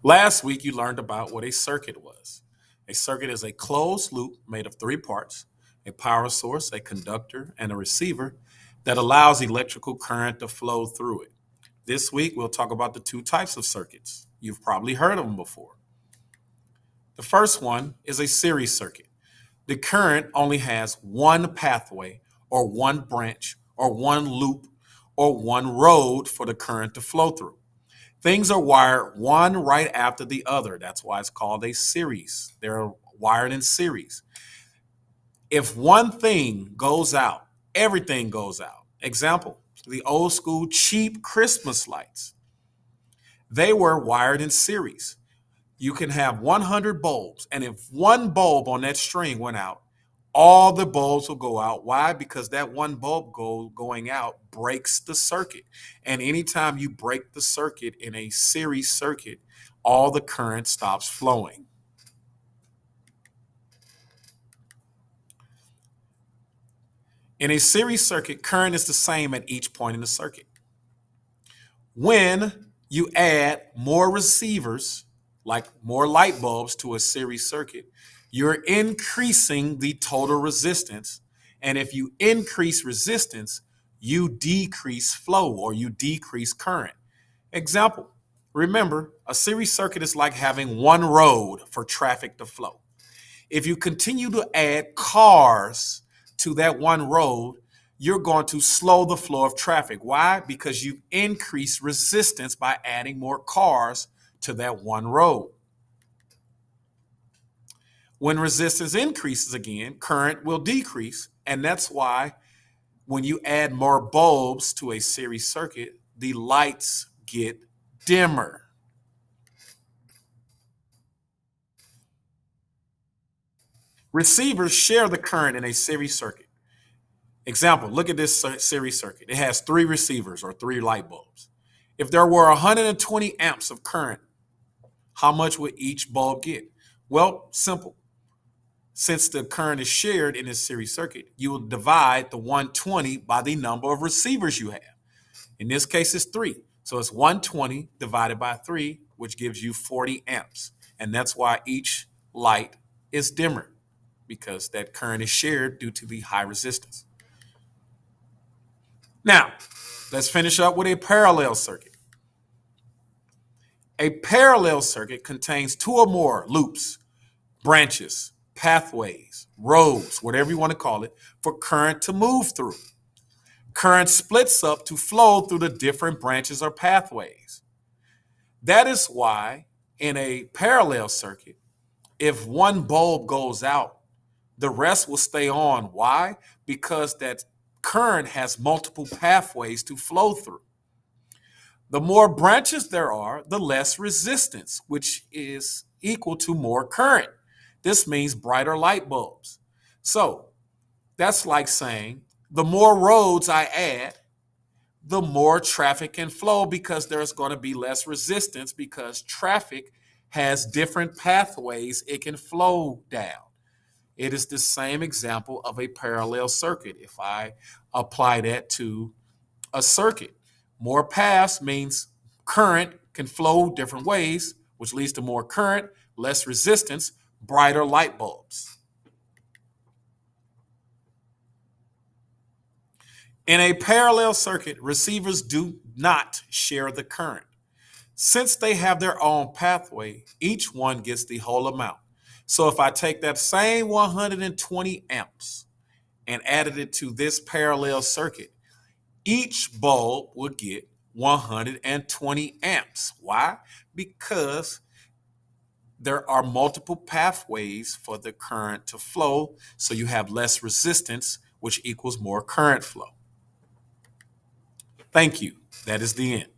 Last week, you learned about what a circuit was. A circuit is a closed loop made of three parts: a power source, a conductor, and a receiver that allows electrical current to flow through it. This week, we'll talk about the two types of circuits. You've probably heard of them before. The first one is a series circuit. The current only has one pathway, or one branch, or one loop, or one road for the current to flow through. Things are wired one right after the other. That's why it's called a series. They're wired in series. If one thing goes out, everything goes out. Example, the old school cheap Christmas lights. They were wired in series. You can have 100 bulbs, and if one bulb on that string went out, all the bulbs will go out. Why? Because that one bulb going out breaks the circuit. And anytime you break the circuit in a series circuit, all the current stops flowing. In a series circuit, current is the same at each point in the circuit. When you add more receivers, like more light bulbs to a series circuit, you're increasing the total resistance. And if you increase resistance, you decrease flow or you decrease current. Example, remember, a series circuit is like having one road for traffic to flow. If you continue to add cars to that one road, you're going to slow the flow of traffic. Why? Because you increase resistance by adding more cars to that one road. When resistance increases again, current will decrease. And that's why when you add more bulbs to a series circuit, the lights get dimmer. Receivers share the current in a series circuit. Example, look at this series circuit. It has three receivers or three light bulbs. If there were 120 amps of current, how much would each bulb get? Well, simple. Since the current is shared in this series circuit, you will divide the 120 by the number of receivers you have. In this case, it's 3. So it's 120 divided by 3, which gives you 40 amps. And that's why each light is dimmer, because that current is shared due to the high resistance. Now, let's finish up with a parallel circuit. A parallel circuit contains two or more loops, branches, pathways, roads, whatever you want to call it, for current to move through. Current splits up to flow through the different branches or pathways. That is why in a parallel circuit, if one bulb goes out, the rest will stay on. Why? Because that current has multiple pathways to flow through. The more branches there are, the less resistance, which is equal to more current. This means brighter light bulbs. So that's like saying the more roads I add, the more traffic can flow because there's going to be less resistance because traffic has different pathways it can flow down. It is the same example of a parallel circuit. If I apply that to a circuit, more paths means current can flow different ways, which leads to more current, less resistance, brighter light bulbs. In a parallel circuit, receivers do not share the current. Since they have their own pathway, each one gets the whole amount. So if I take that same 120 amps and added it to this parallel circuit, each bulb would get 120 amps. Why? Because there are multiple pathways for the current to flow, so you have less resistance, which equals more current flow. Thank you. That is the end.